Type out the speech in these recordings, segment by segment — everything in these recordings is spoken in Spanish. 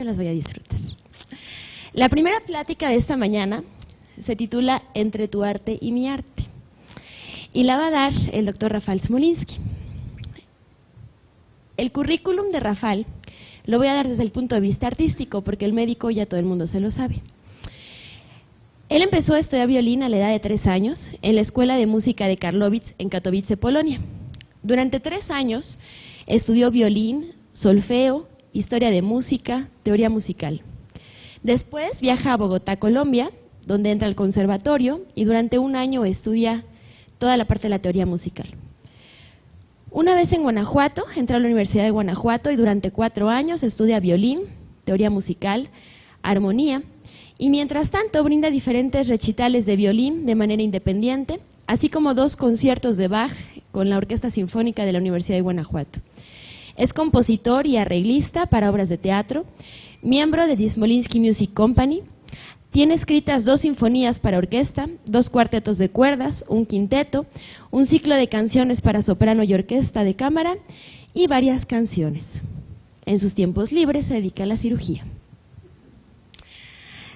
Las voy a disfrutar. La primera plática de esta mañana se titula Entre tu arte y mi arte, y la va a dar el doctor Rafal Smolinski. El currículum de Rafal lo voy a dar desde el punto de vista artístico, porque el médico ya todo el mundo se lo sabe. Él empezó a estudiar violín a la edad de 3 años en la Escuela de Música de Karlowitz en Katowice, Polonia. Durante 3 años estudió violín, solfeo, historia de música, teoría musical. Después viaja a Bogotá, Colombia, donde entra al conservatorio y durante 1 año estudia toda la parte de la teoría musical. Una vez en Guanajuato, entra a la Universidad de Guanajuato y durante 4 años estudia violín, teoría musical, armonía, y mientras tanto brinda diferentes recitales de violín de manera independiente, así como 2 conciertos de Bach con la Orquesta Sinfónica de la Universidad de Guanajuato. Es compositor y arreglista para obras de teatro, miembro de The Smolinski Music Company, tiene escritas 2 sinfonías para orquesta, 2 cuartetos de cuerdas, un quinteto, un ciclo de canciones para soprano y orquesta de cámara y varias canciones. En sus tiempos libres se dedica a la cirugía.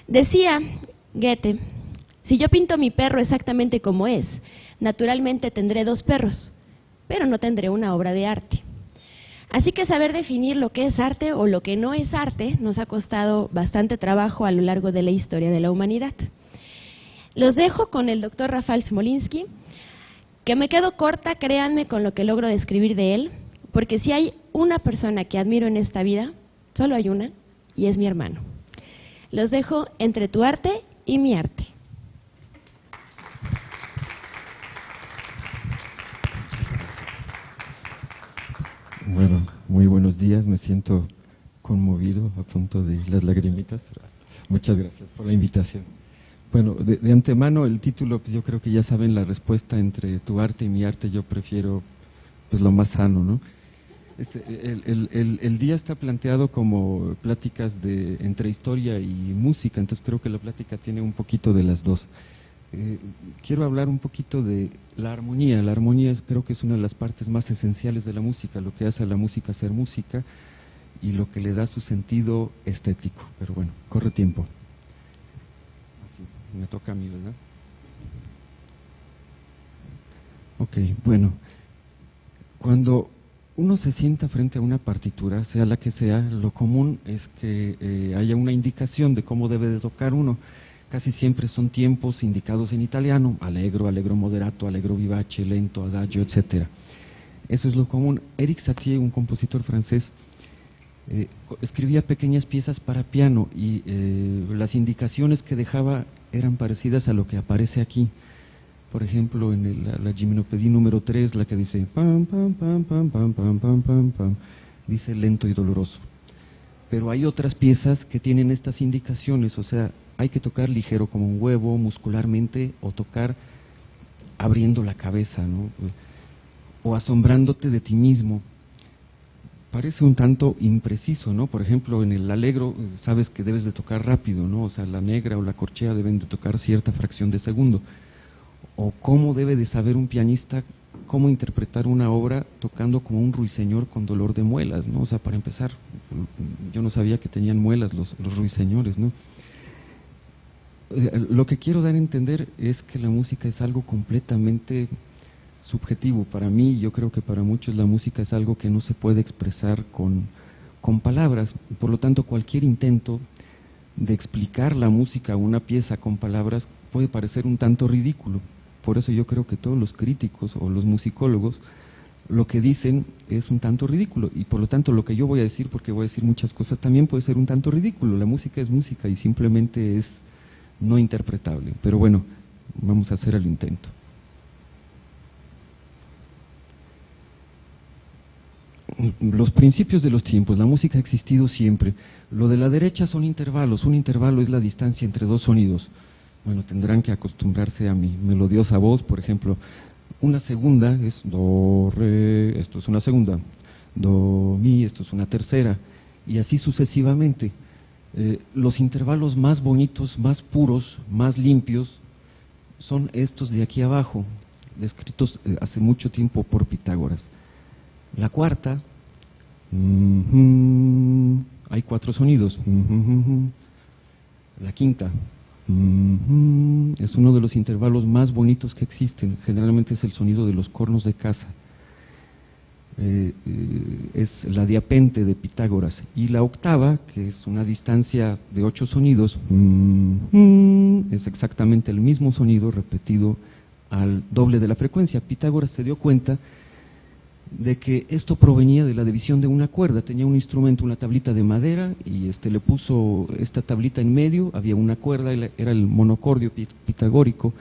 Decía Goethe: si yo pinto mi perro exactamente como es, naturalmente tendré 2 perros, pero no tendré una obra de arte. Así que saber definir lo que es arte o lo que no es arte nos ha costado bastante trabajo a lo largo de la historia de la humanidad. Los dejo con el doctor Rafal Smolinski, que me quedo corta, créanme, con lo que logro describir de él, porque si hay una persona que admiro en esta vida, solo hay una, y es mi hermano. Los dejo entre tu arte y mi arte. Bueno, muy buenos días, me siento conmovido, a punto de las lagrimitas, pero muchas gracias por la invitación. Bueno, de antemano el título, pues yo creo que ya saben la respuesta: entre tu arte y mi arte. Yo prefiero pues lo más sano, ¿no? El día está planteado como pláticas entre historia y música, entonces creo que la plática tiene un poquito de las dos. Quiero hablar un poquito de la armonía. La armonía creo que es una de las partes más esenciales de la música, lo que hace a la música ser música y lo que le da su sentido estético. Pero bueno, corre tiempo. Me toca a mí, ¿verdad? Ok, bueno. Cuando uno se sienta frente a una partitura, sea la que sea, lo común es que haya una indicación de cómo debe de tocar uno. Casi siempre son tiempos indicados en italiano: allegro, allegro moderato, allegro vivace, lento, adagio, etc. Eso es lo común. Éric Satie, un compositor francés, escribía pequeñas piezas para piano y las indicaciones que dejaba eran parecidas a lo que aparece aquí. Por ejemplo, en la Gimnopédie número 3, la que dice pam, pam, pam, pam, pam, pam, pam, pam, pam, dice lento y doloroso. Pero hay otras piezas que tienen estas indicaciones, o sea, hay que tocar ligero como un huevo, muscularmente, o tocar abriendo la cabeza, ¿no? O asombrándote de ti mismo. Parece un tanto impreciso, ¿no? Por ejemplo, en el allegro sabes que debes de tocar rápido, ¿no? O sea, la negra o la corchea deben de tocar cierta fracción de segundo. O cómo debe de saber un pianista cómo interpretar una obra tocando como un ruiseñor con dolor de muelas, ¿no? O sea, para empezar, yo no sabía que tenían muelas los ruiseñores, ¿no? Lo que quiero dar a entender es que la música es algo completamente subjetivo. Para mí, yo creo que para muchos la música es algo que no se puede expresar con palabras. Por lo tanto, cualquier intento de explicar la música o una pieza con palabras puede parecer un tanto ridículo. Por eso yo creo que todos los críticos o los musicólogos lo que dicen es un tanto ridículo, y por lo tanto lo que yo voy a decir, porque voy a decir muchas cosas, también puede ser un tanto ridículo. La música es música y simplemente es no interpretable. Pero bueno, vamos a hacer el intento. Los principios de los tiempos. La música ha existido siempre. Lo de la derecha son intervalos. Un intervalo es la distancia entre 2 sonidos. Bueno, tendrán que acostumbrarse a mi melodiosa voz. Por ejemplo, una segunda es do, re, esto es una segunda, do, mi, esto es una tercera, y así sucesivamente. Los intervalos más bonitos, más puros, más limpios, son estos de aquí abajo, descritos hace mucho tiempo por Pitágoras. La cuarta hay 4 sonidos. La quinta es uno de los intervalos más bonitos que existen. Generalmente es el sonido de los cornos de caza. Es la diapente de Pitágoras. Y la octava, que es una distancia de 8 sonidos, es exactamente el mismo sonido repetido al doble de la frecuencia. Pitágoras se dio cuenta de que esto provenía de la división de una cuerda. Tenía un instrumento, una tablita de madera, y le puso esta tablita en medio, había una cuerda, era el monocordio pitagórico.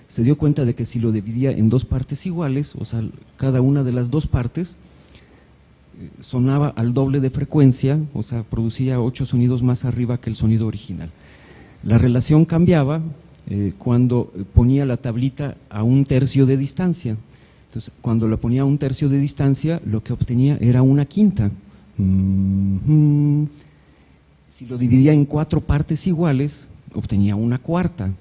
Se dio cuenta de que si lo dividía en 2 partes iguales, o sea, cada una de las 2 partes sonaba al doble de frecuencia, o sea, producía 8 sonidos más arriba que el sonido original. La relación cambiaba cuando ponía la tablita a 1/3 de distancia. Entonces, cuando la ponía a 1/3 de distancia, lo que obtenía era una quinta. Si lo dividía en 4 partes iguales, obtenía una cuarta.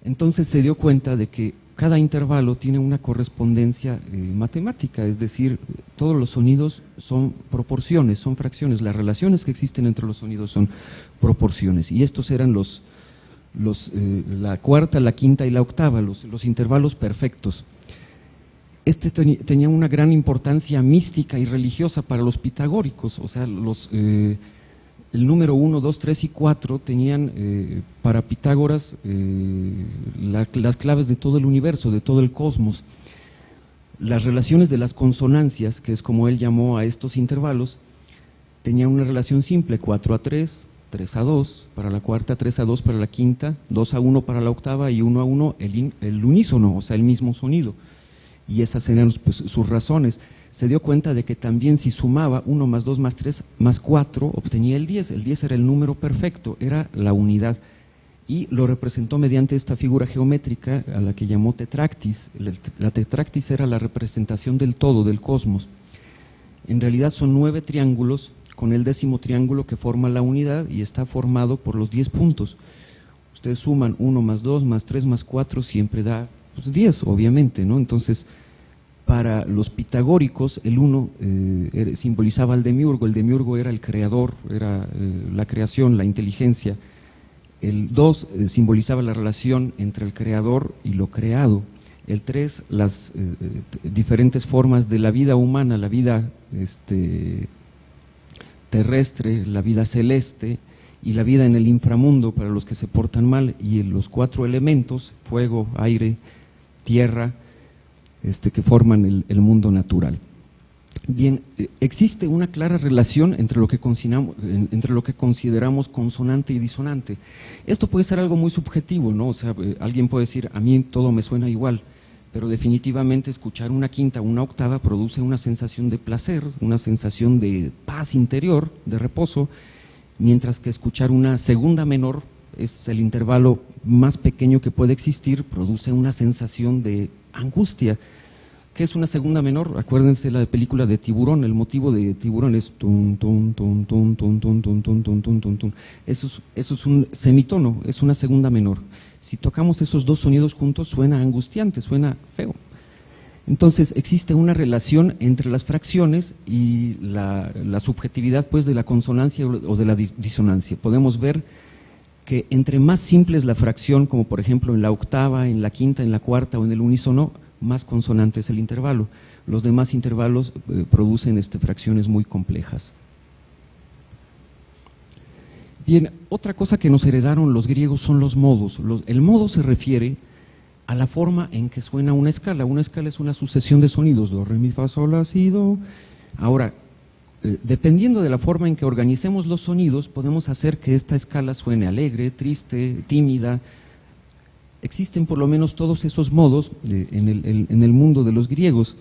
Entonces se dio cuenta de que cada intervalo tiene una correspondencia matemática, es decir, todos los sonidos son proporciones, son fracciones, las relaciones que existen entre los sonidos son proporciones, y estos eran la cuarta, la quinta y la octava, los intervalos perfectos. Tenía una gran importancia mística y religiosa para los pitagóricos, o sea, el número 1, 2, 3 y 4 tenían para Pitágoras las claves de todo el universo, de todo el cosmos. Las relaciones de las consonancias, que es como él llamó a estos intervalos, tenían una relación simple: 4/3, 3/2 para la cuarta, 3/2 para la quinta, 2/1 para la octava y 1/1 el unísono, o sea, el mismo sonido. Y esas eran pues sus razones. Se dio cuenta de que también si sumaba 1 más 2 más 3 más 4, obtenía el 10. El 10 era el número perfecto, era la unidad. Y lo representó mediante esta figura geométrica a la que llamó tetractis. La tetractis era la representación del todo, del cosmos. En realidad son 9 triángulos, con el 10º triángulo que forma la unidad, y está formado por los 10 puntos. Ustedes suman 1 más 2 más 3 más 4, siempre da pues 10, obviamente, ¿no? Entonces, para los pitagóricos, el 1 simbolizaba al demiurgo. El demiurgo era el creador, era la creación, la inteligencia. El 2 simbolizaba la relación entre el creador y lo creado. El 3, las diferentes formas de la vida humana, la vida terrestre, la vida celeste y la vida en el inframundo para los que se portan mal. Y los 4 elementos, fuego, aire, tierra, que forman el mundo natural. Bien, existe una clara relación entre lo que consideramos consonante y disonante. Esto puede ser algo muy subjetivo, ¿no? O sea, alguien puede decir, a mí todo me suena igual, pero definitivamente escuchar una quinta o una octava produce una sensación de placer, una sensación de paz interior, de reposo, mientras que escuchar una segunda menor, es el intervalo más pequeño que puede existir, produce una sensación de angustia. ¿Qué es una segunda menor? Acuérdense la película de Tiburón, el motivo de Tiburón es tun, tun, tun, tun, tun, tun, tun, tun, tun, tun, tun, tun. Eso es un semitono, es una segunda menor. Si tocamos esos 2 sonidos juntos, suena angustiante, suena feo. Entonces, existe una relación entre las fracciones y la subjetividad, pues, de la consonancia o de la disonancia. Podemos ver que entre más simple es la fracción, como por ejemplo en la octava, en la quinta, en la cuarta o en el unísono, más consonante es el intervalo. Los demás intervalos producen fracciones muy complejas. Bien, otra cosa que nos heredaron los griegos son los modos. El modo se refiere a la forma en que suena una escala. Una escala es una sucesión de sonidos, do, re, mi, fa, sol, la, si, do. Ahora, dependiendo de la forma en que organicemos los sonidos, podemos hacer que esta escala suene alegre, triste, tímida. Existen por lo menos todos esos modos en el mundo de los griegos,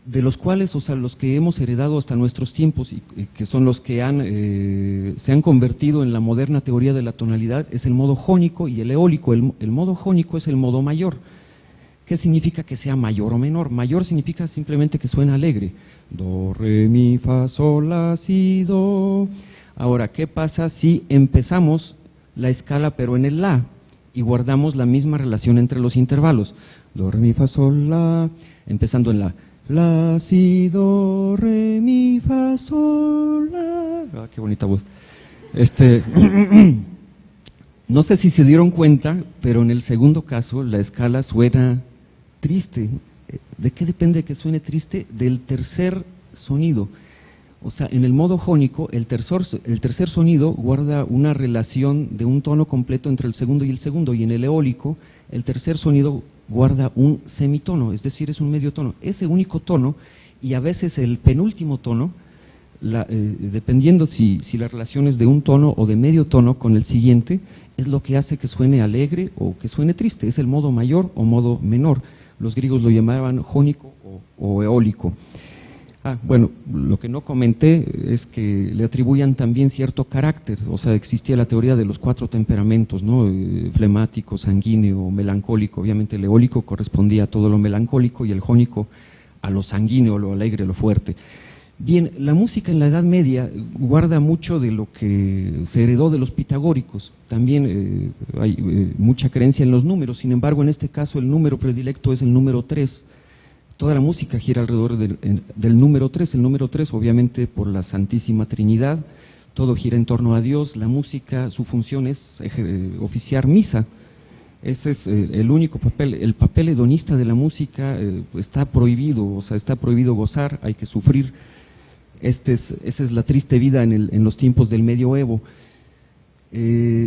de los cuales, o sea, los que hemos heredado hasta nuestros tiempos, y que son los que se han convertido en la moderna teoría de la tonalidad, es el modo jónico y el eólico. El modo jónico es el modo mayor. ¿Qué significa que sea mayor o menor? Mayor significa simplemente que suena alegre. Do, re, mi, fa, sol, la, si, do. Ahora, ¿qué pasa si empezamos la escala pero en el la y guardamos la misma relación entre los intervalos? Do, re, mi, fa, sol, la, empezando en la, si, do, re, mi, fa, sol, la. Ah, qué bonita voz. No sé si se dieron cuenta, pero en el segundo caso la escala suena triste. ¿De qué depende que suene triste? Del tercer sonido. O sea, en el modo jónico, el tercer sonido guarda una relación de un tono completo entre el segundo, y en el eólico, el tercer sonido guarda un semitono, es decir, es un medio tono. Ese único tono, y a veces el penúltimo tono, dependiendo si la relación es de un tono o de medio tono con el siguiente, es lo que hace que suene alegre o que suene triste. Es el modo mayor o modo menor. Los griegos lo llamaban jónico o eólico. Bueno, lo que no comenté es que le atribuían también cierto carácter, o sea, existía la teoría de los 4 temperamentos, ¿no? Flemático, sanguíneo, melancólico. Obviamente el eólico correspondía a todo lo melancólico y el jónico a lo sanguíneo, lo alegre, lo fuerte. Bien, la música en la Edad Media guarda mucho de lo que se heredó de los pitagóricos. También hay mucha creencia en los números, sin embargo, en este caso el número predilecto es el número 3. Toda la música gira alrededor del número 3, el número 3 obviamente por la Santísima Trinidad, todo gira en torno a Dios. La música, su función es oficiar misa. Ese es el único papel. El papel hedonista de la música está prohibido, o sea, está prohibido gozar, hay que sufrir. Esa es la triste vida en los tiempos del medioevo.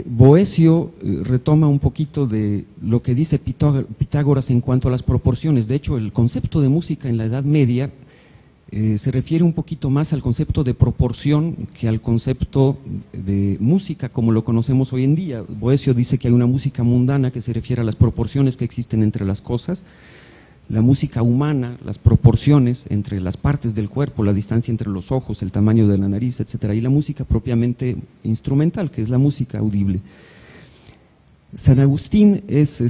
Boecio retoma un poquito de lo que dice Pitágoras en cuanto a las proporciones. De hecho, el concepto de música en la Edad Media se refiere un poquito más al concepto de proporción que al concepto de música como lo conocemos hoy en día. Boecio dice que hay una música mundana que se refiere a las proporciones que existen entre las cosas, la música humana, las proporciones entre las partes del cuerpo, la distancia entre los ojos, el tamaño de la nariz, etcétera, y la música propiamente instrumental, que es la música audible. San Agustín es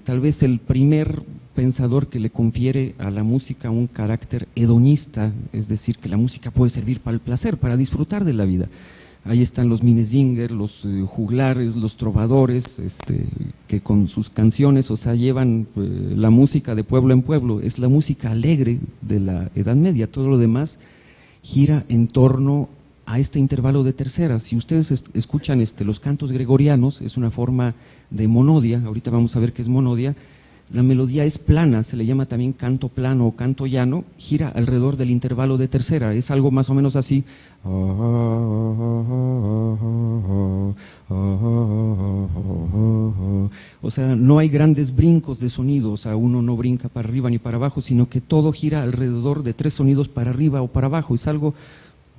tal vez el primer pensador que le confiere a la música un carácter hedonista, es decir, que la música puede servir para el placer, para disfrutar de la vida. Ahí están los Minnesänger, los juglares, los trovadores, que con sus canciones, o sea, llevan la música de pueblo en pueblo. Es la música alegre de la Edad Media. Todo lo demás gira en torno a este intervalo de terceras. Si ustedes escuchan los cantos gregorianos, es una forma de monodia. Ahorita vamos a ver qué es monodia. La melodía es plana, se le llama también canto plano o canto llano, gira alrededor del intervalo de tercera, es algo más o menos así. O sea, no hay grandes brincos de sonido, o sea, uno no brinca para arriba ni para abajo, sino que todo gira alrededor de 3 sonidos para arriba o para abajo. Es algo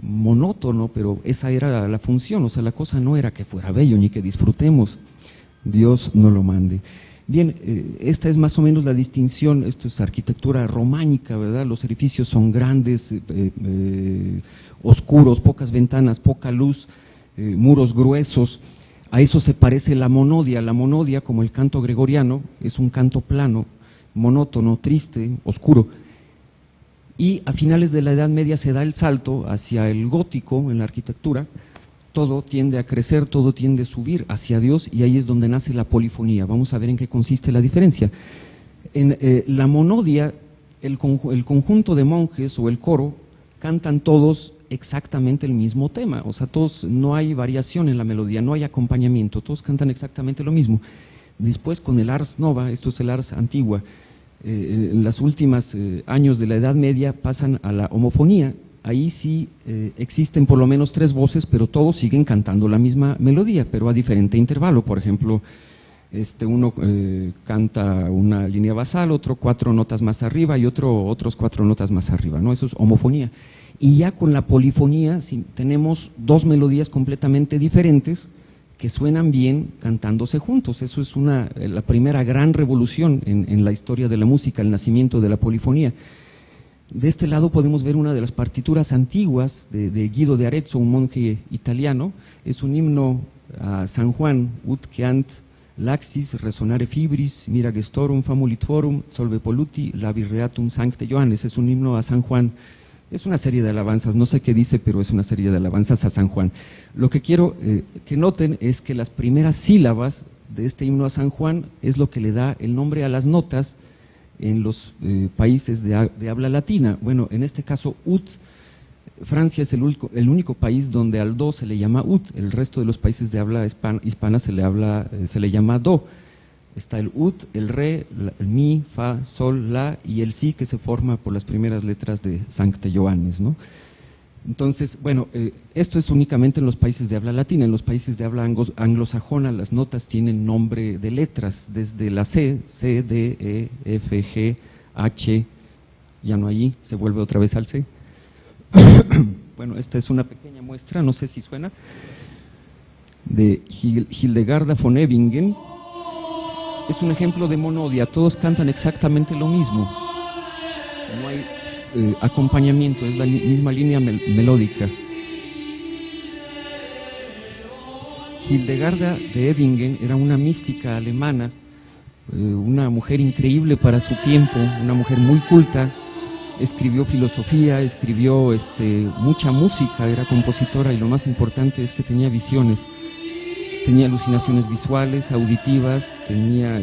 monótono, pero esa era la función, o sea, la cosa no era que fuera bello ni que disfrutemos, Dios no lo mande. Bien, esta es más o menos la distinción. Esto es arquitectura románica, ¿verdad? Los edificios son grandes, oscuros, pocas ventanas, poca luz, muros gruesos. A eso se parece la monodia. La monodia, como el canto gregoriano, es un canto plano, monótono, triste, oscuro. Y a finales de la Edad Media se da el salto hacia el gótico en la arquitectura. Todo tiende a crecer, todo tiende a subir hacia Dios, y ahí es donde nace la polifonía. Vamos a ver en qué consiste la diferencia. En la monodia, el conjunto de monjes o el coro cantan todos exactamente el mismo tema, o sea, todos, no hay variación en la melodía, no hay acompañamiento, todos cantan exactamente lo mismo. Después, con el ars nova, esto es el ars antigua, en los últimos años de la Edad Media pasan a la homofonía. Ahí sí existen por lo menos 3 voces, pero todos siguen cantando la misma melodía, pero a diferente intervalo. Por ejemplo, uno canta una línea basal, otro 4 notas más arriba y otros 4 notas más arriba, ¿no? Eso es homofonía. Y ya con la polifonía tenemos 2 melodías completamente diferentes que suenan bien cantándose juntos. Eso es la primera gran revolución en la historia de la música, el nacimiento de la polifonía. De este lado podemos ver una de las partituras antiguas de Guido de Arezzo, un monje italiano. Es un himno a San Juan, ut queant laxis resonare fibris, mira gestorum famulitorum, solve polluti, labirreatum sancte Johannes. Es un himno a San Juan. Es una serie de alabanzas, no sé qué dice, pero es una serie de alabanzas a San Juan. Lo que quiero que noten es que las primeras sílabas de este himno a San Juan es lo que le da el nombre a las notas en los países de habla latina. Bueno, en este caso ut Francia es el único país donde al do se le llama ut, el resto de los países de habla hispana se le llama do. Está el ut, el re, el mi, fa, sol, la y el si, que se forma por las primeras letras de Sancte Johannes, ¿no? Entonces, bueno, esto es únicamente en los países de habla latina. En los países de habla anglosajona las notas tienen nombre de letras, desde la C, C, D, E, F, G, H, ya no hay I, se vuelve otra vez al C. Bueno, esta es una pequeña muestra, no sé si suena, de Hildegarda von Bingen. Es un ejemplo de monodia, todos cantan exactamente lo mismo, no hay acompañamiento, es la misma línea melódica. Hildegarda de Bingen era una mística alemana, una mujer increíble para su tiempo, una mujer muy culta. Escribió filosofía, escribió mucha música, era compositora y lo más importante es que tenía visiones, tenía alucinaciones visuales, auditivas, tenía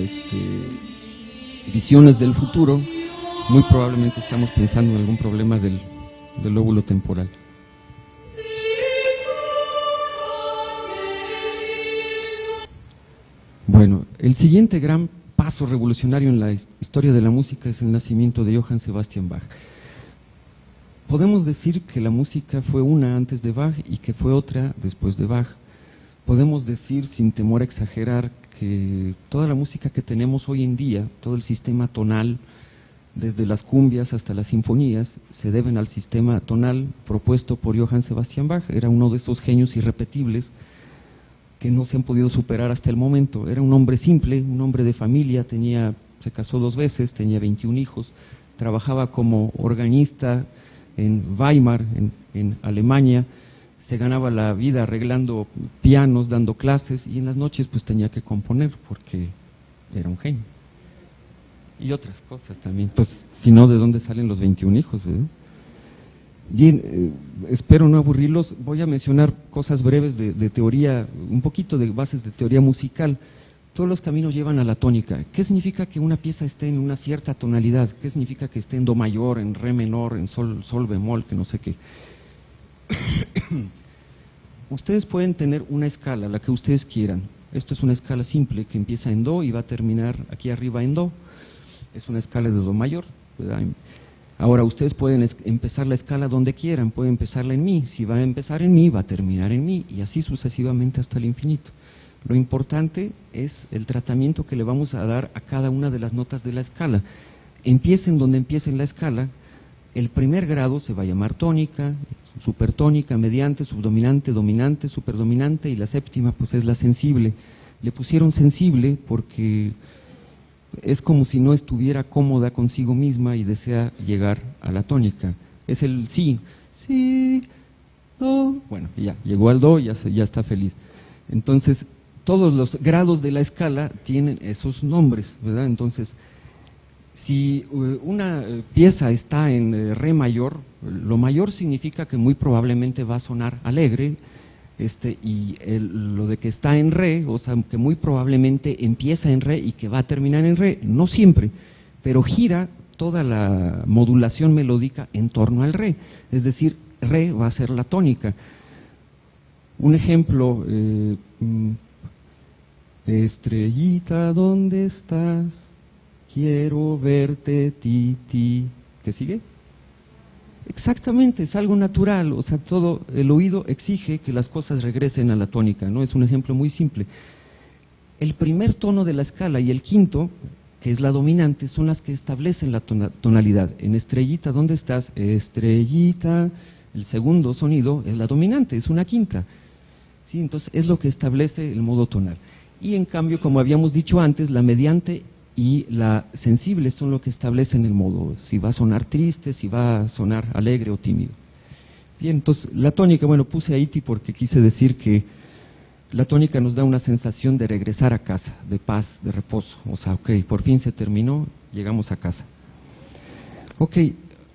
visiones del futuro. Muy probablemente estamos pensando en algún problema del lóbulo temporal. Bueno, el siguiente gran paso revolucionario en la historia de la música es el nacimiento de Johann Sebastian Bach. Podemos decir que la música fue una antes de Bach y que fue otra después de Bach. Podemos decir, sin temor a exagerar, que toda la música que tenemos hoy en día, todo el sistema tonal, desde las cumbias hasta las sinfonías, se deben al sistema tonal propuesto por Johann Sebastian Bach. Era uno de esos genios irrepetibles que no se han podido superar hasta el momento. Era un hombre simple, un hombre de familia, se casó 2 veces, tenía 21 hijos, trabajaba como organista en Weimar, en Alemania, se ganaba la vida arreglando pianos, dando clases, y en las noches pues tenía que componer porque era un genio. Y otras cosas también, pues si no, ¿de dónde salen los 21 hijos? Bien, espero no aburrirlos, voy a mencionar cosas breves de teoría, un poquito de bases de teoría musical. Todos los caminos llevan a la tónica. ¿Qué significa que una pieza esté en una cierta tonalidad? ¿Qué significa que esté en do mayor, en re menor, en sol bemol, que no sé qué? Ustedes pueden tener una escala, la que ustedes quieran. Esto es una escala simple que empieza en do y va a terminar aquí arriba en do. Es una escala de do mayor, ¿verdad? Ahora, ustedes pueden empezar la escala donde quieran, pueden empezarla en mi. Si va a empezar en mi, va a terminar en mi, y así sucesivamente hasta el infinito. Lo importante es el tratamiento que le vamos a dar a cada una de las notas de la escala. Empiecen donde empiecen la escala, el primer grado se va a llamar tónica, supertónica, mediante, subdominante, dominante, superdominante, y la séptima pues es la sensible. Le pusieron sensible porque es como si no estuviera cómoda consigo misma y desea llegar a la tónica. Es el si, do, bueno, ya, llegó al do, ya está feliz. Entonces, todos los grados de la escala tienen esos nombres, ¿verdad? Entonces, si una pieza está en re mayor, lo mayor significa que muy probablemente va a sonar alegre, y lo de que está en re, o sea, que muy probablemente empieza en re y que va a terminar en re, no siempre, pero gira toda la modulación melódica en torno al re, es decir, re va a ser la tónica. Un ejemplo, estrellita, ¿dónde estás? Quiero verte, ti. ¿Qué sigue? Exactamente, es algo natural, o sea, todo el oído exige que las cosas regresen a la tónica, ¿no? Es un ejemplo muy simple. El primer tono de la escala y el quinto, que es la dominante, son las que establecen la tonalidad. En estrellita, ¿dónde estás? Estrellita. El segundo sonido es la dominante, es una quinta. ¿Sí? Entonces, es lo que establece el modo tonal. Y en cambio, como habíamos dicho antes, la mediante y la sensible son lo que establecen el modo, si va a sonar triste, si va a sonar alegre o tímido. Bien, entonces la tónica, bueno, puse ahí ti porque quise decir que la tónica nos da una sensación de regresar a casa, de paz, de reposo, o sea, ok, por fin se terminó, llegamos a casa. Ok,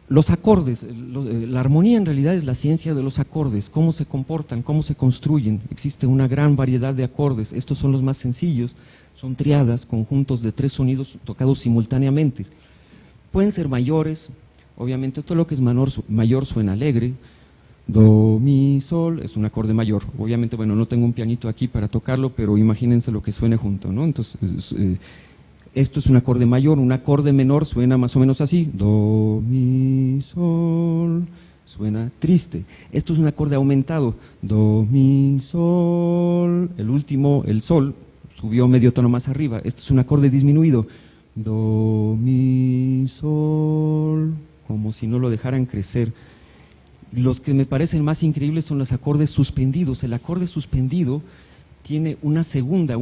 los acordes, la armonía en realidad es la ciencia de los acordes, cómo se comportan, cómo se construyen, existe una gran variedad de acordes, estos son los más sencillos, son triadas, conjuntos de 3 sonidos tocados simultáneamente. Pueden ser mayores, obviamente todo lo que es mayor suena alegre, do, mi, sol, es un acorde mayor. Obviamente, bueno, no tengo un pianito aquí para tocarlo, pero imagínense lo que suene junto, ¿no? Entonces, esto es un acorde mayor, un acorde menor suena más o menos así, do, mi, sol, suena triste. Esto es un acorde aumentado, do, mi, sol, el último, el sol, subió medio tono más arriba. Esto es un acorde disminuido, do, mi, sol, como si no lo dejaran crecer. Los que me parecen más increíbles son los acordes suspendidos. El acorde suspendido tiene una segunda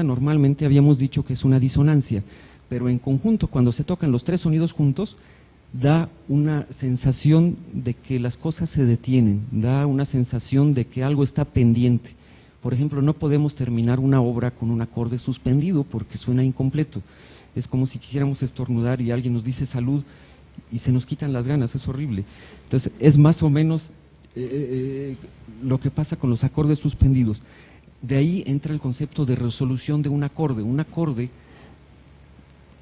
normalmente habíamos dicho que es una disonancia, pero en conjunto, cuando se tocan los tres sonidos juntos, da una sensación de que las cosas se detienen, da una sensación de que algo está pendiente. Por ejemplo, no podemos terminar una obra con un acorde suspendido porque suena incompleto. Es como si quisiéramos estornudar y alguien nos dice salud y se nos quitan las ganas, es horrible. Entonces, es más o menos lo que pasa con los acordes suspendidos. De ahí entra el concepto de resolución de un acorde. Un acorde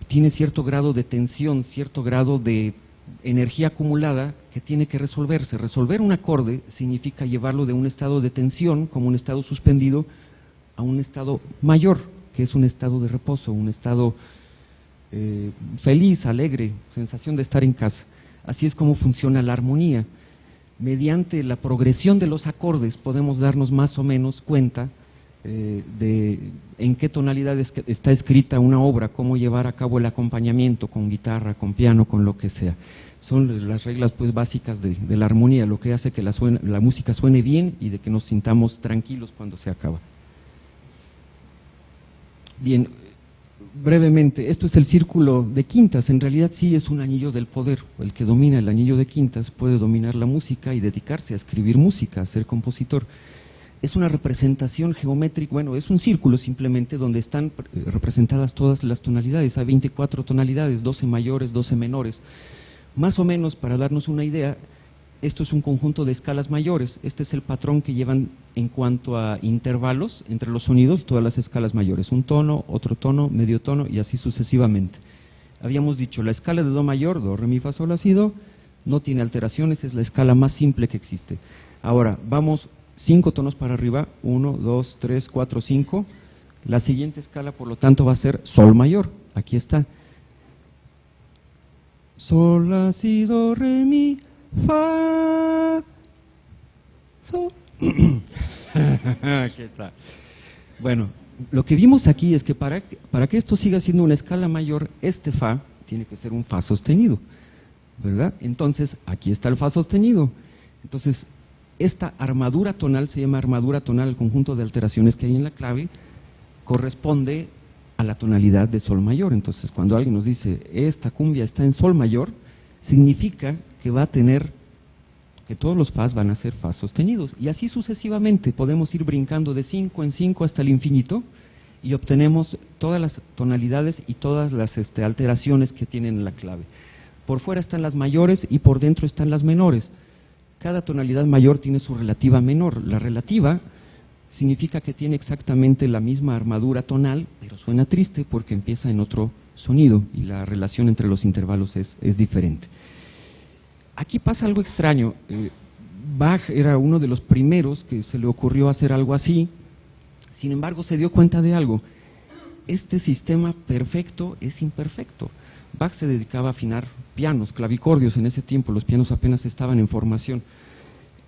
tiene cierto grado de tensión, cierto grado de energía acumulada que tiene que resolverse. Resolver un acorde significa llevarlo de un estado de tensión, como un estado suspendido, a un estado mayor, que es un estado de reposo, un estado feliz, alegre, sensación de estar en casa. Así es como funciona la armonía. Mediante la progresión de los acordes podemos darnos más o menos cuenta de en qué tonalidades está escrita una obra, cómo llevar a cabo el acompañamiento con guitarra, con piano, con lo que sea. Son las reglas pues básicas de la armonía, lo que hace que la música suene bien y de que nos sintamos tranquilos cuando se acaba. Bien, brevemente, esto es el círculo de quintas. En realidad sí es un anillo del poder. El que domina el anillo de quintas puede dominar la música y dedicarse a escribir música, a ser compositor. Es una representación geométrica, bueno, es un círculo simplemente donde están representadas todas las tonalidades. Hay 24 tonalidades, 12 mayores, 12 menores. Más o menos, para darnos una idea, esto es un conjunto de escalas mayores. Este es el patrón que llevan en cuanto a intervalos entre los sonidos, todas las escalas mayores. Un tono, otro tono, medio tono y así sucesivamente. Habíamos dicho, la escala de do mayor, do, re, mi, fa, sol, la, si, do, no tiene alteraciones, es la escala más simple que existe. Ahora, vamos 5 tonos para arriba, 1, 2, 3, 4, 5. La siguiente escala, por lo tanto, va a ser sol mayor. Aquí está. Sol, la, si, do, re, mi, fa, sol. ¿Qué tal? Bueno, lo que vimos aquí es que para que esto siga siendo una escala mayor, este fa tiene que ser un fa sostenido, ¿verdad? Entonces, aquí está el fa sostenido. Entonces, esta armadura tonal se llama armadura tonal, el conjunto de alteraciones que hay en la clave, corresponde a la tonalidad de sol mayor. Entonces, cuando alguien nos dice, esta cumbia está en sol mayor, significa que va a tener, que todos los fas van a ser fas sostenidos. Y así sucesivamente, podemos ir brincando de 5 en 5 hasta el infinito, y obtenemos todas las tonalidades y todas las alteraciones que tienen la clave. Por fuera están las mayores y por dentro están las menores. Cada tonalidad mayor tiene su relativa menor. La relativa significa que tiene exactamente la misma armadura tonal, pero suena triste porque empieza en otro sonido y la relación entre los intervalos es diferente. Aquí pasa algo extraño. Bach era uno de los primeros que se le ocurrió hacer algo así. Sin embargo, se dio cuenta de algo. Este sistema perfecto es imperfecto. Bach se dedicaba a afinar pianos, clavicordios en ese tiempo, los pianos apenas estaban en formación.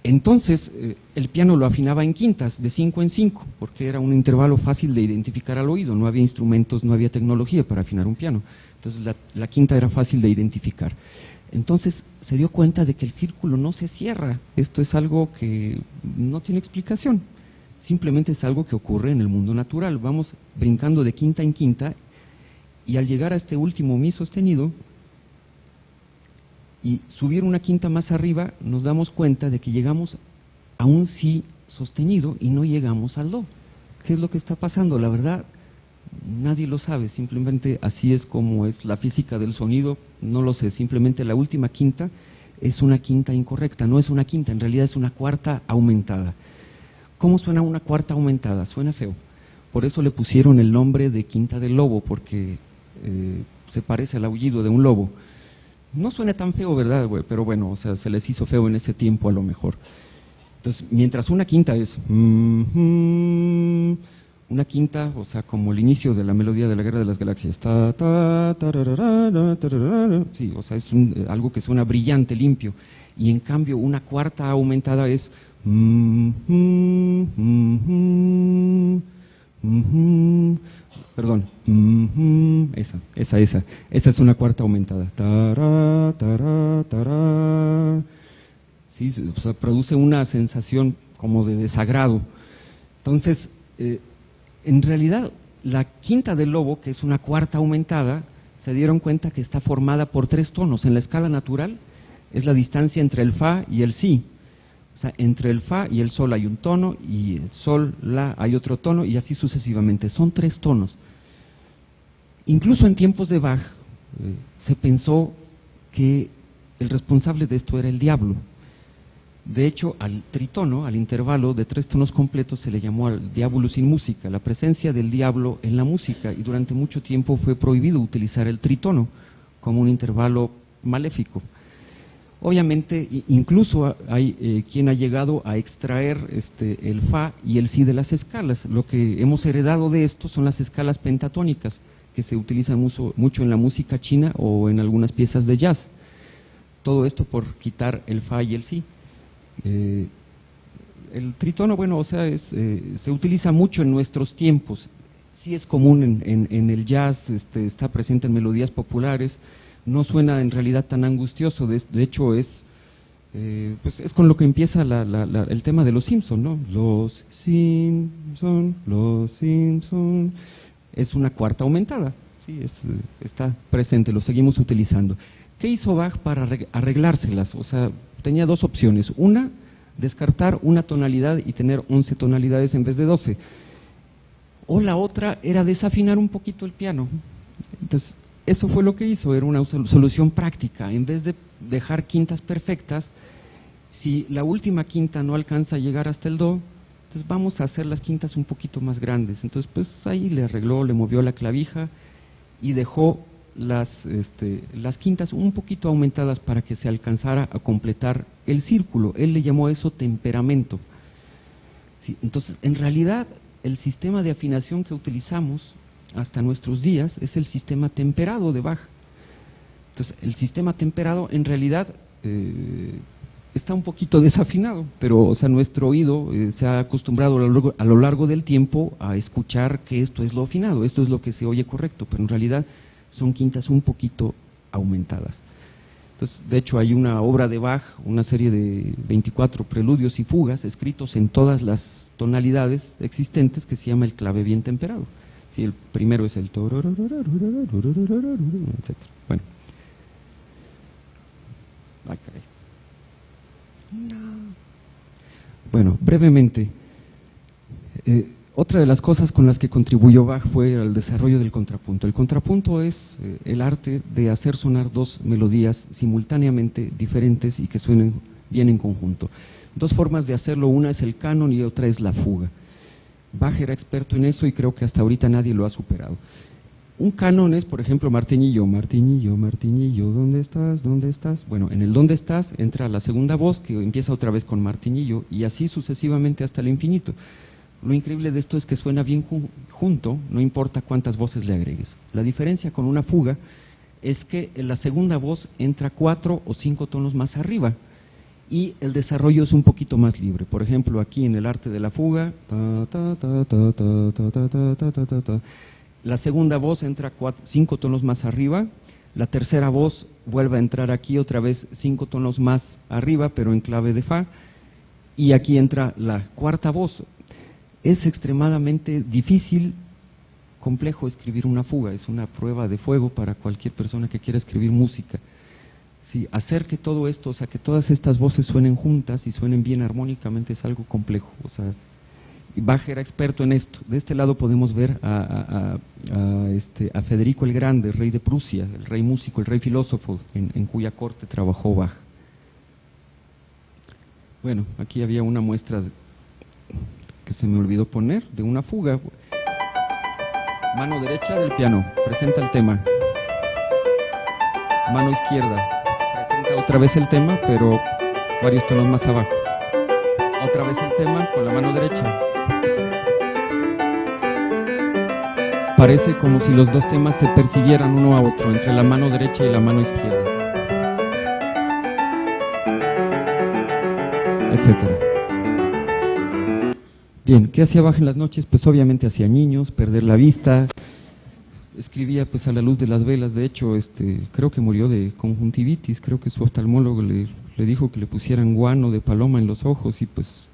Entonces, el piano lo afinaba en quintas, de 5 en 5, porque era un intervalo fácil de identificar al oído, no había instrumentos, no había tecnología para afinar un piano. Entonces, la quinta era fácil de identificar. Entonces, se dio cuenta de que el círculo no se cierra. Esto es algo que no tiene explicación. Simplemente es algo que ocurre en el mundo natural. Vamos brincando de quinta en quinta y al llegar a este último mi sostenido y subir una quinta más arriba, nos damos cuenta de que llegamos a un si sostenido y no llegamos al do. ¿Qué es lo que está pasando? La verdad, nadie lo sabe, simplemente así es como es la física del sonido, no lo sé, simplemente la última quinta es una quinta incorrecta, no es una quinta, en realidad es una cuarta aumentada. ¿Cómo suena una cuarta aumentada? Suena feo. Por eso le pusieron el nombre de quinta del lobo, porque se parece al aullido de un lobo. No suena tan feo, ¿verdad, güey? Pero bueno, o sea, se les hizo feo en ese tiempo a lo mejor. Entonces, mientras una quinta es una quinta, o sea, como el inicio de la melodía de la Guerra de las Galaxias, ta, ta, tararara, tararara, sí, o sea, es algo que suena brillante, limpio, y en cambio una cuarta aumentada es perdón, esa es una cuarta aumentada, tará, tará, tará. Sí, o sea, produce una sensación como de desagrado. Entonces, en realidad, la quinta del lobo, que es una cuarta aumentada, se dieron cuenta que está formada por 3 tonos. En la escala natural es la distancia entre el fa y el si. O sea, entre el fa y el sol hay un tono, y el sol, la, hay otro tono, y así sucesivamente. Son 3 tonos. Incluso en tiempos de Bach, se pensó que el responsable de esto era el diablo. De hecho, al tritono, al intervalo de 3 tonos completos, se le llamó al diabolus in musica, la presencia del diablo en la música, y durante mucho tiempo fue prohibido utilizar el tritono como un intervalo maléfico. Obviamente, incluso hay quien ha llegado a extraer el fa y el si de las escalas. Lo que hemos heredado de esto son las escalas pentatónicas, que se utilizan mucho en la música china o en algunas piezas de jazz. Todo esto por quitar el fa y el si. El tritono, bueno, o sea, se utiliza mucho en nuestros tiempos. Sí es común en el jazz, está presente en melodías populares, no suena en realidad tan angustioso. De hecho, pues es con lo que empieza el tema de los Simpson, ¿no? Los Simpson, es una cuarta aumentada, sí, está presente, lo seguimos utilizando. ¿Qué hizo Bach para arreglárselas? O sea, tenía 2 opciones. Una, descartar una tonalidad y tener 11 tonalidades en vez de 12. O la otra era desafinar un poquito el piano. Entonces, eso fue lo que hizo, era una solución práctica. En vez de dejar quintas perfectas, si la última quinta no alcanza a llegar hasta el do, entonces vamos a hacer las quintas un poquito más grandes. Entonces, pues ahí le arregló, le movió la clavija y dejó las quintas un poquito aumentadas para que se alcanzara a completar el círculo. Él le llamó a eso temperamento. Sí, entonces, en realidad, el sistema de afinación que utilizamos hasta nuestros días es el sistema temperado de Bach. Entonces, el sistema temperado en realidad está un poquito desafinado, pero o sea, nuestro oído se ha acostumbrado a lo largo del tiempo a escuchar que esto es lo afinado, esto es lo que se oye correcto, pero en realidad son quintas un poquito aumentadas. Entonces, de hecho, hay una obra de Bach, una serie de 24 preludios y fugas escritos en todas las tonalidades existentes, que se llama el clave bien temperado. Sí, el primero es el etc. Bueno. Ay, caray. Bueno, brevemente, otra de las cosas con las que contribuyó Bach fue al desarrollo del contrapunto. El contrapunto es el arte de hacer sonar 2 melodías simultáneamente diferentes y que suenen bien en conjunto. 2 formas de hacerlo, una es el canon y otra es la fuga. Bach era experto en eso y creo que hasta ahorita nadie lo ha superado. Un canon es, por ejemplo, Martiñillo, Martiñillo, Martiñillo, ¿dónde estás? ¿Dónde estás? Bueno, en el ¿dónde estás? Entra la segunda voz que empieza otra vez con Martiñillo y así sucesivamente hasta el infinito. Lo increíble de esto es que suena bien junto, no importa cuántas voces le agregues. La diferencia con una fuga es que en la segunda voz entra 4 o 5 tonos más arriba y el desarrollo es un poquito más libre. Por ejemplo, aquí en el arte de la fuga, la segunda voz entra 5 tonos más arriba, la tercera voz vuelve a entrar aquí otra vez 5 tonos más arriba, pero en clave de fa, y aquí entra la cuarta voz. Es extremadamente difícil, complejo escribir una fuga, es una prueba de fuego para cualquier persona que quiera escribir música. Sí, hacer que todo esto, o sea, que todas estas voces suenen juntas y suenen bien armónicamente es algo complejo, o sea, Bach era experto en esto. De este lado podemos ver a Federico el Grande, rey de Prusia, el rey músico, el rey filósofo, en cuya corte trabajó Bach. Bueno, aquí había una muestra que se me olvidó poner, de una fuga. Mano derecha del piano, presenta el tema. Mano izquierda, presenta otra vez el tema, pero varios tonos más abajo. Otra vez el tema con la mano derecha. Parece como si los dos temas se persiguieran uno a otro, entre la mano derecha y la mano izquierda, etcétera. Bien, ¿qué hacía Bach en las noches? Pues obviamente hacía niños, perder la vista, escribía pues a la luz de las velas. De hecho, creo que murió de conjuntivitis, creo que su oftalmólogo le dijo que le pusieran guano de paloma en los ojos y pues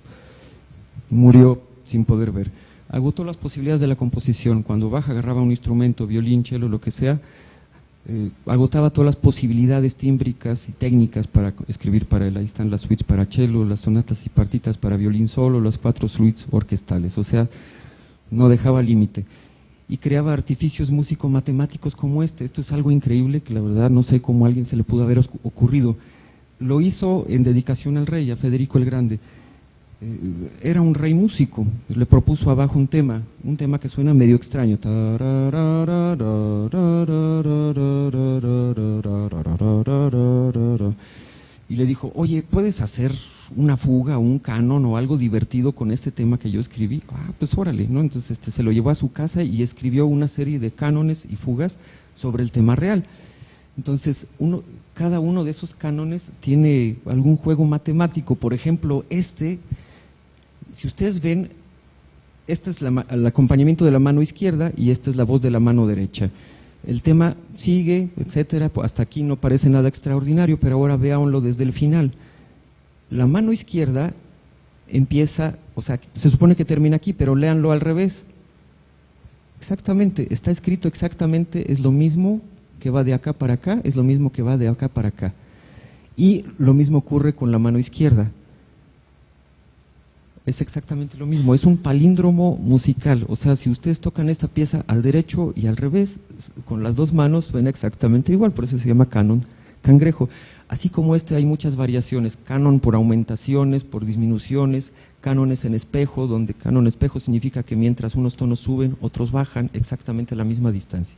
murió sin poder ver. Agotó las posibilidades de la composición. Cuando Bach agarraba un instrumento, violín, cello, lo que sea, agotaba todas las posibilidades tímbricas y técnicas para escribir para él. Ahí están las suites para cello, las sonatas y partitas para violín solo, las 4 suites orquestales, o sea, no dejaba límite. Y creaba artificios músico-matemáticos como este. Esto es algo increíble que la verdad no sé cómo a alguien se le pudo haber ocurrido. Lo hizo en dedicación al rey, a Federico el Grande. Era un rey músico, le propuso a Bach un tema que suena medio extraño, y le dijo, oye, ¿puedes hacer una fuga o un canon o algo divertido con este tema que yo escribí? Ah, pues órale, ¿no? Entonces se lo llevó a su casa y escribió una serie de cánones y fugas sobre el tema real. Entonces, cada uno de esos cánones tiene algún juego matemático. Por ejemplo, si ustedes ven, este es el acompañamiento de la mano izquierda y esta es la voz de la mano derecha. El tema sigue, etcétera, hasta aquí no parece nada extraordinario, pero ahora veámoslo desde el final. La mano izquierda empieza, o sea, se supone que termina aquí, pero léanlo al revés. Exactamente, está escrito exactamente, es lo mismo que va de acá para acá, es lo mismo que va de acá para acá. Y lo mismo ocurre con la mano izquierda. Es exactamente lo mismo, es un palíndromo musical, o sea, si ustedes tocan esta pieza al derecho y al revés, con las dos manos suena exactamente igual, por eso se llama canon cangrejo. Así como hay muchas variaciones, canon por aumentaciones, por disminuciones, cánones en espejo, donde canon espejo significa que mientras unos tonos suben, otros bajan exactamente a la misma distancia.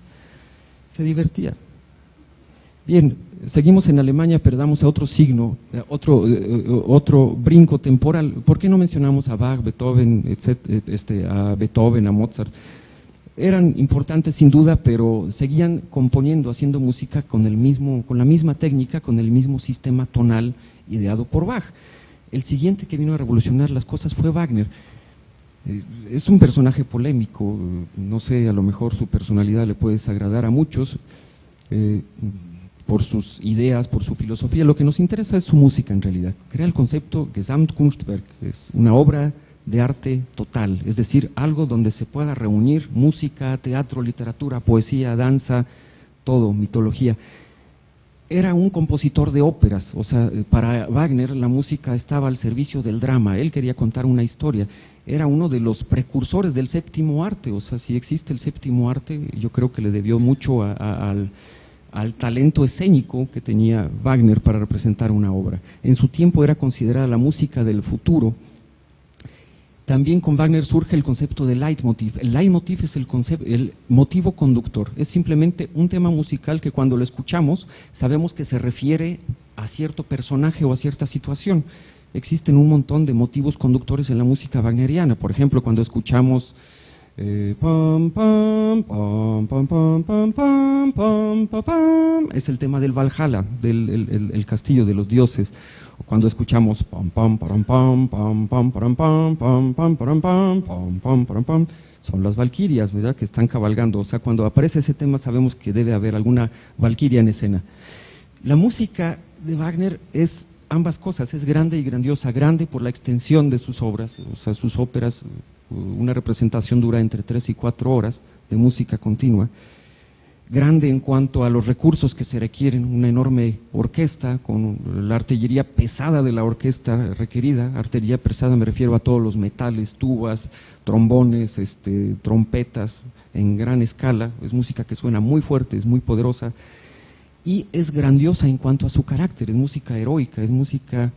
Se divertía. Bien, seguimos en Alemania, pero damos a otro signo, otro brinco temporal. ¿Por qué no mencionamos a Bach, Beethoven, a Beethoven, a Mozart? Eran importantes sin duda, pero seguían componiendo, haciendo música con la misma técnica, con el mismo sistema tonal ideado por Bach. El siguiente que vino a revolucionar las cosas fue Wagner. Es un personaje polémico, no sé, a lo mejor su personalidad le puede desagradar a muchos, por sus ideas, por su filosofía. Lo que nos interesa es su música en realidad. Crea el concepto Gesamtkunstwerk, es una obra de arte total, es decir, algo donde se pueda reunir música, teatro, literatura, poesía, danza, todo, mitología. Era un compositor de óperas, o sea, para Wagner la música estaba al servicio del drama, él quería contar una historia. Era uno de los precursores del séptimo arte, o sea, si existe el séptimo arte, yo creo que le debió mucho al talento escénico que tenía Wagner para representar una obra. En su tiempo era considerada la música del futuro. También con Wagner surge el concepto de leitmotiv. El leitmotiv es el motivo conductor, es simplemente un tema musical que cuando lo escuchamos sabemos que se refiere a cierto personaje o a cierta situación. Existen un montón de motivos conductores en la música wagneriana. Por ejemplo, cuando escuchamos pam, pam, pam, pam, pam, pam, pam, pam, pam, pam, es el tema del Valhalla, el castillo de los dioses. O cuando escuchamos pam, pam, param, pam, pam, pam, param, pam, pam, pam, param, pam, pam, pam, param, pam, son las valquirias, ¿verdad?, que están cabalgando. O sea, cuando aparece ese tema sabemos que debe haber alguna valquiria en escena. La música de Wagner es ambas cosas, es grande y grandiosa, grande por la extensión de sus obras, o sea, sus óperas, una representación dura entre 3 y 4 horas de música continua, grande en cuanto a los recursos que se requieren, una enorme orquesta con la artillería pesada de la orquesta requerida. Artillería pesada me refiero a todos los metales, tubas, trombones, trompetas en gran escala. Es música que suena muy fuerte, es muy poderosa y es grandiosa en cuanto a su carácter, es música heroica, es música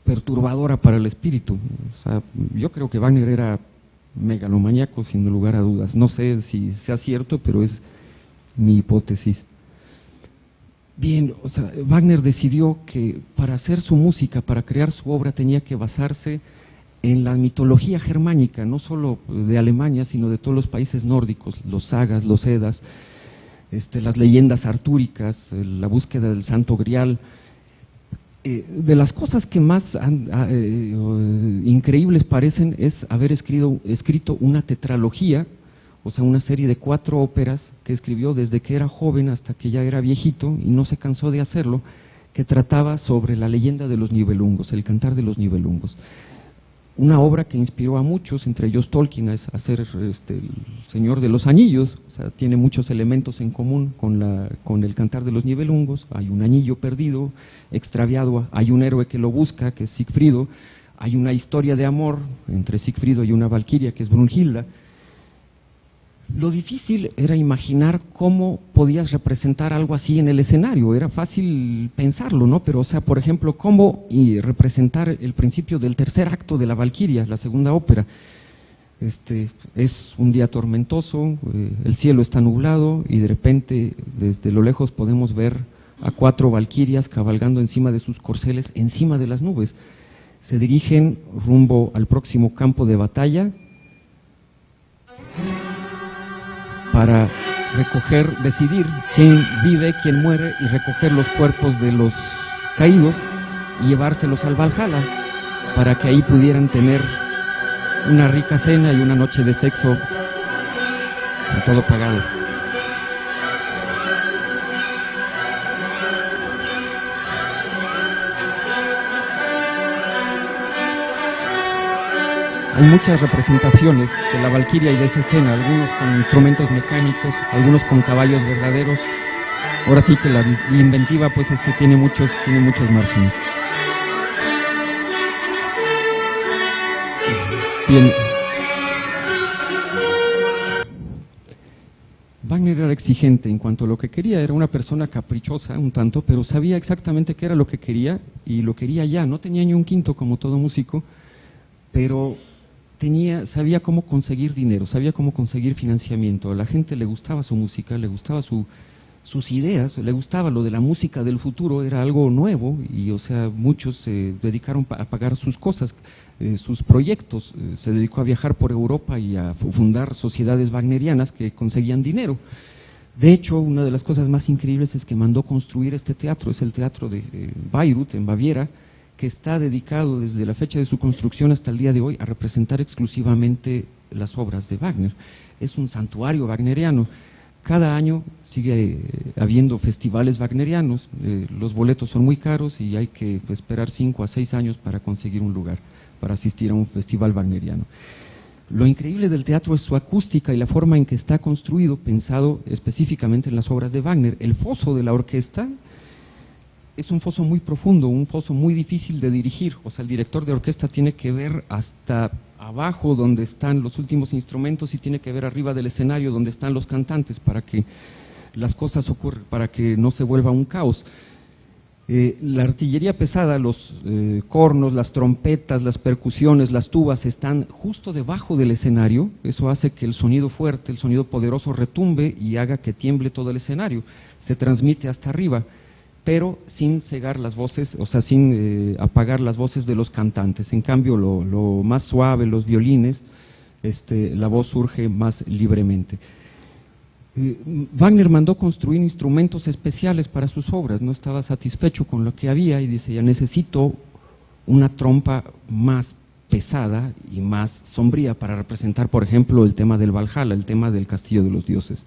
perturbadora para el espíritu. O sea, yo creo que Wagner era megalomaníaco sin lugar a dudas. No sé si sea cierto, pero es mi hipótesis. Bien, o sea, Wagner decidió que para hacer su música, para crear su obra, tenía que basarse en la mitología germánica, no solo de Alemania, sino de todos los países nórdicos, los sagas, los edas, las leyendas artúricas, la búsqueda del Santo Grial. De las cosas que más increíbles parecen es haber escrito una tetralogía, o sea, una serie de 4 óperas que escribió desde que era joven hasta que ya era viejito y no se cansó de hacerlo, que trataba sobre la leyenda de los Nibelungos, el cantar de los Nibelungos. Una obra que inspiró a muchos, entre ellos Tolkien, a hacer el Señor de los Anillos. O sea, tiene muchos elementos en común con el cantar de los Nibelungos. Hay un anillo perdido, extraviado, hay un héroe que lo busca, que es Sigfrido, hay una historia de amor entre Sigfrido y una valquiria, que es Brunhilda. Lo difícil era imaginar cómo podías representar algo así en el escenario. Era fácil pensarlo, ¿no? Pero, o sea, por ejemplo, cómo representar el principio del tercer acto de la Valquiria, la segunda ópera. Es un día tormentoso, el cielo está nublado y de repente desde lo lejos podemos ver a 4 valquirias cabalgando encima de sus corceles, encima de las nubes. Se dirigen rumbo al próximo campo de batalla para decidir quién vive, quién muere, y recoger los cuerpos de los caídos y llevárselos al Valhalla, para que ahí pudieran tener una rica cena y una noche de sexo, con todo pagado. Hay muchas representaciones de la Valquiria y de esa escena, algunos con instrumentos mecánicos, algunos con caballos verdaderos. Ahora sí que la inventiva pues tiene muchos márgenes. Bien. Wagner era exigente en cuanto a lo que quería, era una persona caprichosa un tanto, pero sabía exactamente qué era lo que quería y lo quería ya. No tenía ni un quinto como todo músico, pero sabía cómo conseguir dinero, sabía cómo conseguir financiamiento. A la gente le gustaba su música, le gustaba sus ideas, le gustaba lo de la música del futuro, era algo nuevo y, o sea, muchos se dedicaron a pagar sus cosas, sus proyectos. Se dedicó a viajar por Europa y a fundar sociedades wagnerianas que conseguían dinero. De hecho, una de las cosas más increíbles es que mandó construir este teatro, es el teatro de Bayreuth, en Baviera, que está dedicado desde la fecha de su construcción hasta el día de hoy a representar exclusivamente las obras de Wagner. Es un santuario wagneriano. Cada año sigue habiendo festivales wagnerianos, los boletos son muy caros y hay que esperar 5 a 6 años para conseguir un lugar, para asistir a un festival wagneriano. Lo increíble del teatro es su acústica y la forma en que está construido, pensado específicamente en las obras de Wagner. El foso de la orquesta es un foso muy profundo, un foso muy difícil de dirigir. O sea, el director de orquesta tiene que ver hasta abajo donde están los últimos instrumentos y tiene que ver arriba del escenario donde están los cantantes para que las cosas ocurran, para que no se vuelva un caos. La artillería pesada, los cornos, las trompetas, las percusiones, las tubas están justo debajo del escenario. Eso hace que el sonido fuerte, el sonido poderoso retumbe y haga que tiemble todo el escenario. Se transmite hasta arriba, pero sin cegar las voces, o sea, sin apagar las voces de los cantantes. En cambio, lo más suave, los violines, la voz surge más libremente. Wagner mandó construir instrumentos especiales para sus obras, no estaba satisfecho con lo que había y dice, ya necesito una trompa más pesada y más sombría para representar, por ejemplo, el tema del Valhalla, el tema del Castillo de los Dioses.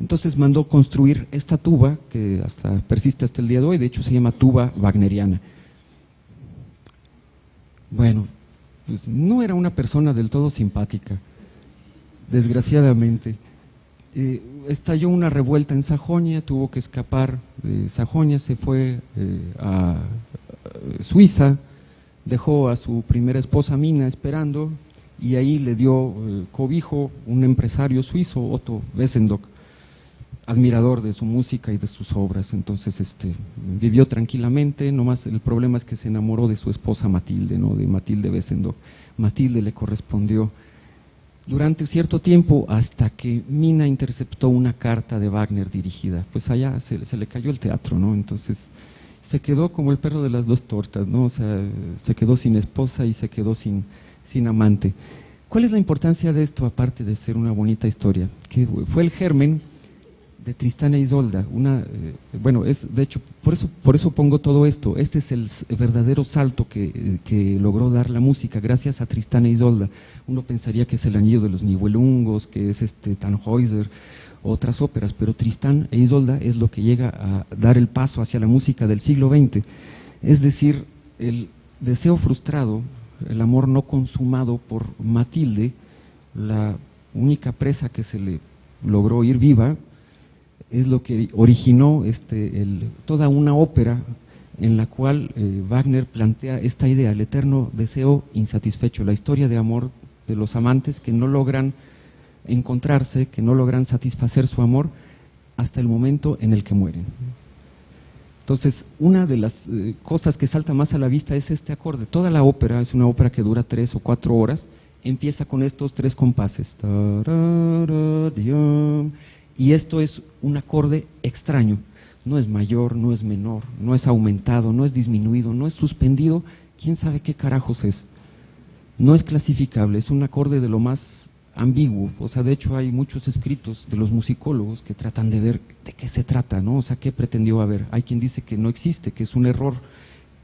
Entonces mandó construir esta tuba, que persiste hasta el día de hoy, de hecho se llama tuba wagneriana. Bueno, pues no era una persona del todo simpática, desgraciadamente. Estalló una revuelta en Sajonia, tuvo que escapar de Sajonia, se fue a Suiza, dejó a su primera esposa Mina esperando, y ahí le dio cobijo un empresario suizo, Otto Wesendonck, admirador de su música y de sus obras. Entonces vivió tranquilamente, nomás el problema es que se enamoró de su esposa Matilde, ¿no? De Matilde Wesendonck. Matilde le correspondió durante cierto tiempo hasta que Mina interceptó una carta de Wagner dirigida. Pues allá se le cayó el teatro, ¿no? Entonces se quedó como el perro de las dos tortas, ¿no? O sea, se quedó sin esposa y se quedó sin amante. ¿Cuál es la importancia de esto, aparte de ser una bonita historia? Que fue el germen de Tristán e Isolda. De hecho, por eso pongo todo esto. Este es el verdadero salto que logró dar la música gracias a Tristán e Isolda. Uno pensaría que es el Anillo de los Nibelungos, que es Tannhäuser, otras óperas, pero Tristán e Isolda es lo que llega a dar el paso hacia la música del siglo XX. Es decir, el deseo frustrado, el amor no consumado por Matilde, la única presa que se le logró ir viva, es lo que originó toda una ópera en la cual Wagner plantea esta idea, el eterno deseo insatisfecho, la historia de amor de los amantes que no logran encontrarse, que no logran satisfacer su amor hasta el momento en el que mueren. Entonces, una de las cosas que salta más a la vista es este acorde. Toda la ópera es una ópera que dura 3 o 4 horas, empieza con estos 3 compases. Y esto es un acorde extraño, no es mayor, no es menor, no es aumentado, no es disminuido, no es suspendido, quién sabe qué carajos es. No es clasificable, es un acorde de lo más ambiguo. O sea, de hecho hay muchos escritos de los musicólogos que tratan de ver de qué se trata, ¿no? O sea, qué pretendió haber. Hay quien dice que no existe, que es un error,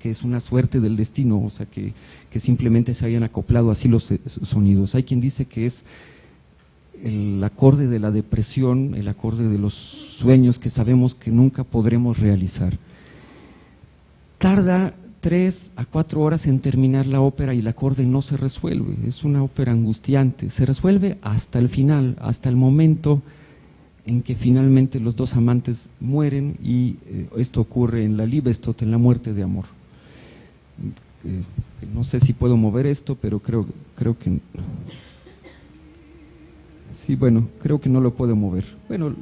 que es una suerte del destino, o sea, que simplemente se hayan acoplado así los sonidos. Hay quien dice que es el acorde de la depresión, el acorde de los sueños que sabemos que nunca podremos realizar. Tarda 3 a 4 horas en terminar la ópera y el acorde no se resuelve, es una ópera angustiante, se resuelve hasta el final, hasta el momento en que finalmente los dos amantes mueren y esto ocurre en la Liebestod, en la muerte de amor. No sé si puedo mover esto, pero creo que... Sí, bueno, creo que no lo puedo mover. Bueno,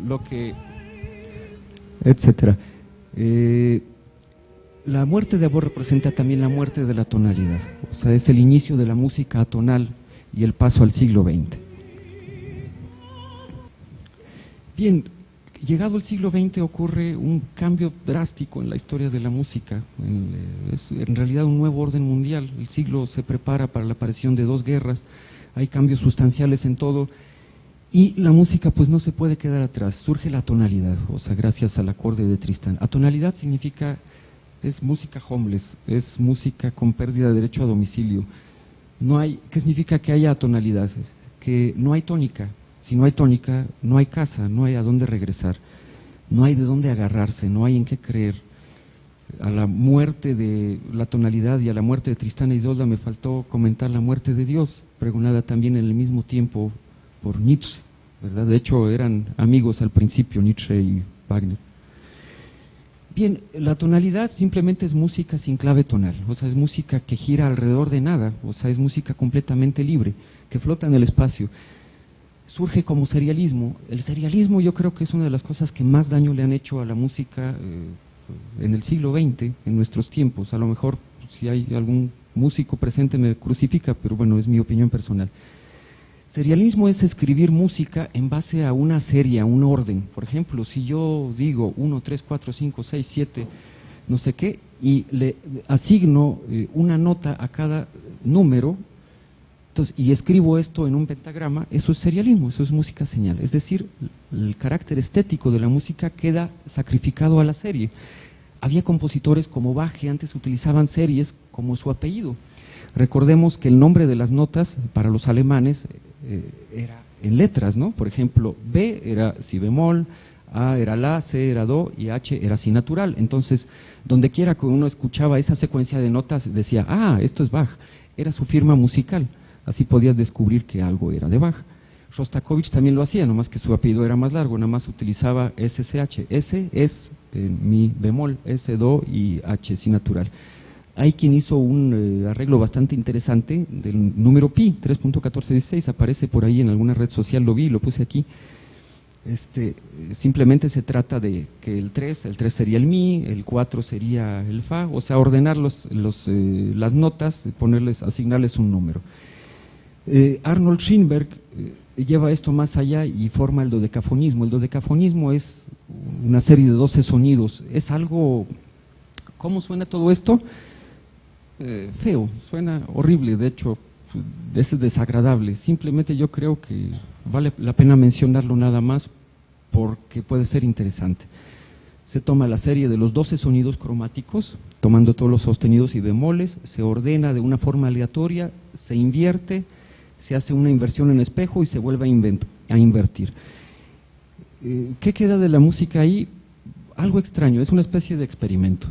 etcétera. La muerte de amor representa también la muerte de la tonalidad. O sea, es el inicio de la música atonal y el paso al siglo XX. Bien, llegado el siglo XX ocurre un cambio drástico en la historia de la música. Es en realidad un nuevo orden mundial. El siglo se prepara para la aparición de 2 guerras. Hay cambios sustanciales en todo. Y la música pues no se puede quedar atrás, surge la tonalidad, o sea, gracias al acorde de Tristán. Atonalidad significa, es música homeless, es música con pérdida de derecho a domicilio. ¿Qué significa que haya atonalidad? Que no hay tónica, si no hay tónica, no hay casa, no hay a dónde regresar, no hay de dónde agarrarse, no hay en qué creer. A la muerte de la tonalidad y a la muerte de Tristán e Isolda me faltó comentar la muerte de Dios, pregonada también en el mismo tiempo por Nietzsche, ¿verdad? De hecho eran amigos al principio, Nietzsche y Wagner. Bien, la tonalidad simplemente es música sin clave tonal, o sea, es música que gira alrededor de nada, o sea, es música completamente libre, que flota en el espacio. Surge como serialismo. El serialismo yo creo que es una de las cosas que más daño le han hecho a la música en el siglo XX, en nuestros tiempos. A lo mejor, si hay algún músico presente me crucifica, pero bueno, es mi opinión personal. Serialismo es escribir música en base a una serie, a un orden. Por ejemplo, si yo digo 1, 3, 4, 5, 6, 7, no sé qué, y le asigno una nota a cada número, entonces, y escribo esto en un pentagrama, eso es serialismo, eso es música señal. Es decir, el carácter estético de la música queda sacrificado a la serie. Había compositores como Bach que antes utilizaban series como su apellido. Recordemos que el nombre de las notas para los alemanes era en letras, ¿no? Por ejemplo, B era si bemol, A era la, C era do y H era si natural. Entonces, donde quiera que uno escuchaba esa secuencia de notas, decía, esto es Bach, era su firma musical. Así podías descubrir que algo era de Bach. Shostakovich también lo hacía, nomás que su apellido era más largo, nada más utilizaba SSH. S es mi bemol, S do y H si natural. Hay quien hizo un arreglo bastante interesante del número pi, 3.1416, aparece por ahí en alguna red social, lo vi, lo puse aquí. Simplemente se trata de que el 3 sería el mi, el 4 sería el fa, o sea, ordenar las notas, asignarles un número. Arnold Schoenberg lleva esto más allá y forma el dodecafonismo. El dodecafonismo es una serie de 12 sonidos, es algo ¿Cómo suena todo esto? Feo, suena horrible, de hecho, es desagradable. Simplemente yo creo que vale la pena mencionarlo nada más porque puede ser interesante. Se toma la serie de los 12 sonidos cromáticos, tomando todos los sostenidos y bemoles, se ordena de una forma aleatoria, se invierte, se hace una inversión en espejo y se vuelve a invertir. ¿Qué queda de la música ahí? Algo extraño, es una especie de experimento.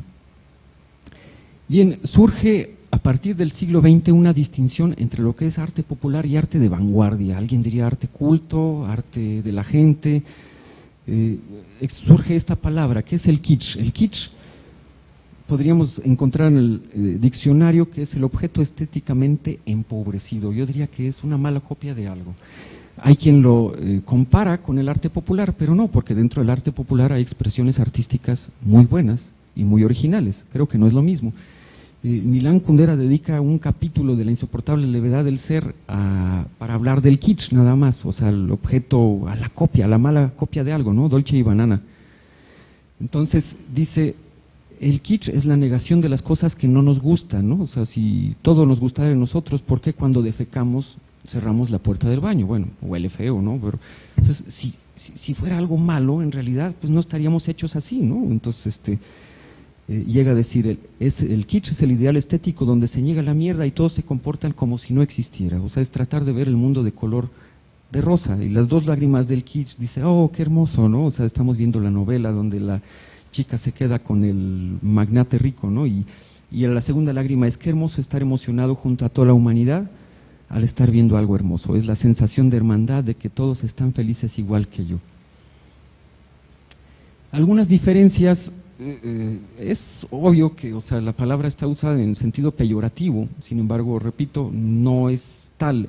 Bien, surge a partir del siglo XX una distinción entre lo que es arte popular y arte de vanguardia. Alguien diría arte culto, arte de la gente. Surge esta palabra, que es el kitsch. El kitsch podríamos encontrar en el diccionario que es el objeto estéticamente empobrecido. Yo diría que es una mala copia de algo. Hay quien lo compara con el arte popular, pero no, porque dentro del arte popular hay expresiones artísticas muy buenas y muy originales. Creo que no es lo mismo. Milán Kundera dedica un capítulo de La insoportable levedad del ser para hablar del kitsch nada más, o sea, el objeto, a la copia, a la mala copia de algo, ¿no? Dolce y banana. Entonces dice, el kitsch es la negación de las cosas que no nos gustan, ¿no? O sea, si todo nos gustara de nosotros, ¿por qué cuando defecamos cerramos la puerta del baño? Bueno, huele feo, ¿no? Pero entonces, si fuera algo malo, en realidad, pues no estaríamos hechos así, ¿no? Entonces, llega a decir, el kitsch es el ideal estético donde se niega la mierda y todos se comportan como si no existiera. O sea, es tratar de ver el mundo de color de rosa. Y las dos lágrimas del kitsch dice, oh, qué hermoso, ¿no? O sea, estamos viendo la novela donde la chica se queda con el magnate rico, ¿no? Y la segunda lágrima es, qué hermoso estar emocionado junto a toda la humanidad al estar viendo algo hermoso. Es la sensación de hermandad, de que todos están felices igual que yo. Algunas diferencias. Es obvio que, o sea, la palabra está usada en sentido peyorativo, sin embargo, repito, no es tal.